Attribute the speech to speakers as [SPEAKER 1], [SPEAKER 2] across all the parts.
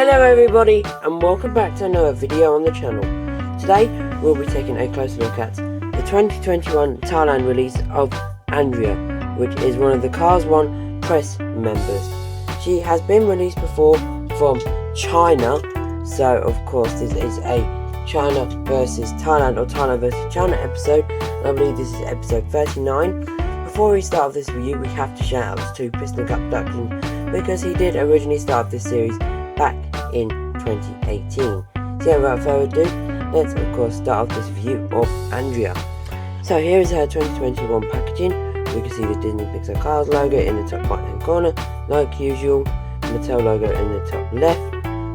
[SPEAKER 1] Hello everybody and welcome back to another video on the channel. Today we'll be taking a closer look at the 2021 Thailand release of Andrea, which is one of the Cars 1 press members. She has been released before from China, so of course this is a China versus Thailand or Thailand versus China episode, and I believe this is episode 39. Before we start this review, we have to shout out to Piston Cup Production because he did originally start this series back in 2018. So yeah, without further ado, let's of course start off this review of Andrea. So here is her 2021 packaging. We can see the Disney Pixar Cars logo in the top right hand corner, like usual, Mattel logo in the top left.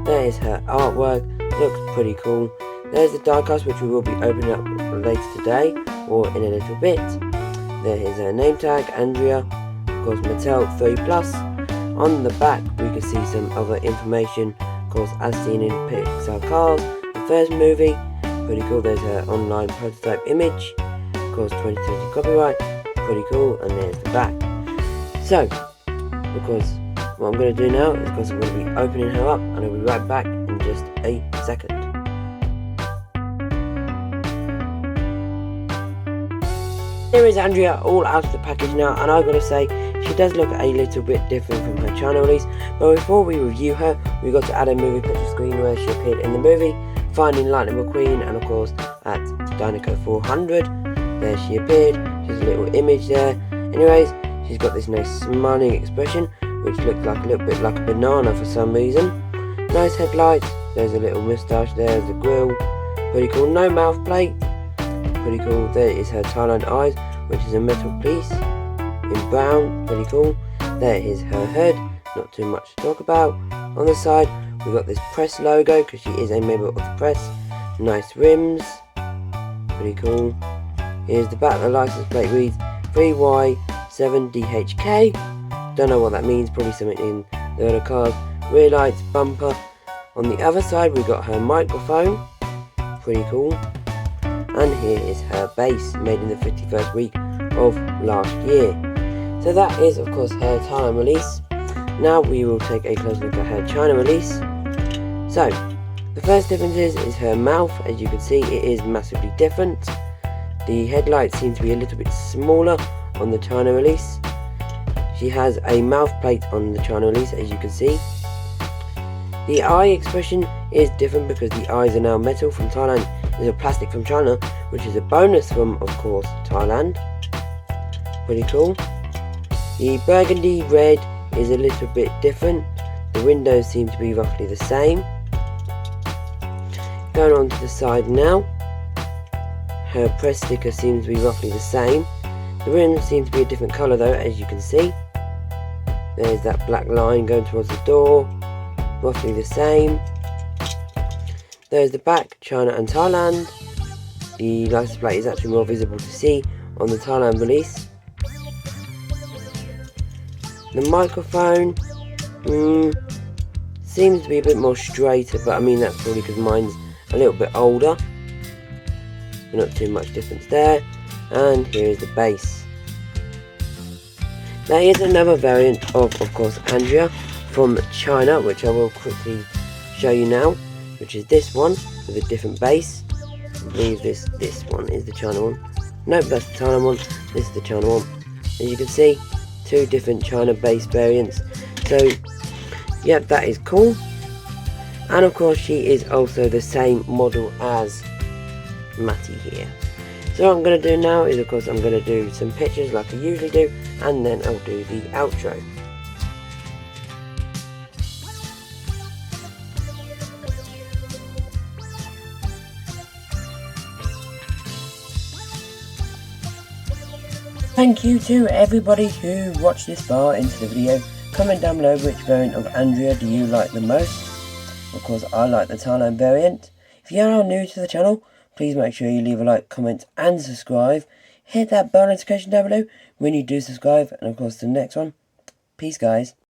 [SPEAKER 1] There is her artwork, looks pretty cool. There's the diecast, which we will be opening up later today or in a little bit. There is her name tag, Andrea, of course Mattel 3+. On the back we can see some other information, of course as seen in Pixar Cars, the first movie. Pretty cool. There's her online prototype image, of course 2020 copyright, pretty cool, and there's the back. So of course what I'm going to do now is, of course, I'm going to be opening her up and I'll be right back in just a second. Here is Andrea all out of the package now, and I've got to say she does look a little bit different from her China release. But before we review her, we got to add a movie picture screen where she appeared in the movie Finding Lightning McQueen, and of course at Dinoco 400 there she appeared. Just a little image there. Anyways, she's got this nice smiling expression which looks like a little bit like a banana for some reason. Nice headlights. There's a little moustache there, there's a grill. Pretty cool. No mouth plate. Pretty cool. There is her Thailand eyes, which is a metal piece in brown. Pretty cool. There is her head. Not too much to talk about. On the side we've got this press logo because she is a member of the press. Nice rims. Pretty cool. Here's the back. The license plate reads 3Y7DHK. Don't know what that means. Probably something in the other cars. Rear lights, bumper. On the other side we've got her microphone. Pretty cool. And here is her base, made in the 51st week of last year. So that is of course her Thailand release. Now we will take a close look at her China release. So the first difference is her mouth. As you can see, it is massively different. The headlights seem to be a little bit smaller on the China release. She has a mouth plate on the China release, as you can see. The eye expression is different because the eyes are now metal from Thailand. Is a plastic from China, which is a bonus from, of course, Thailand. Pretty cool. The burgundy red is a little bit different. The windows seem to be roughly the same. Going on to the side now. Her press sticker seems to be roughly the same. The rims seem to be a different colour though, as you can see. There's that black line going towards the door. Roughly the same. There's the back, China and Thailand. The license plate is actually more visible to see on the Thailand release. The microphone seems to be a bit more straighter, but I mean that's probably because mine's a little bit older. Not too much difference there. And here is the base. There is another variant of course, Andrea from China, which I will quickly show you now, which is this one with a different base. I believe this one is the China one. Nope, that's the Thailand one. This is the China one. As you can see, two different China base variants. So, yeah, that is cool. And of course, she is also the same model as Matty here. So what I'm going to do now is, of course, I'm going to do some pictures like I usually do, and then I'll do the outro. Thank you to everybody who watched this far into the video. Comment down below which variant of Andrea do you like the most. Of course, I like the Thailand variant. If you are new to the channel, please make sure you leave a like, comment and subscribe. Hit that bell notification down below when you do subscribe. And of course the next one. Peace guys.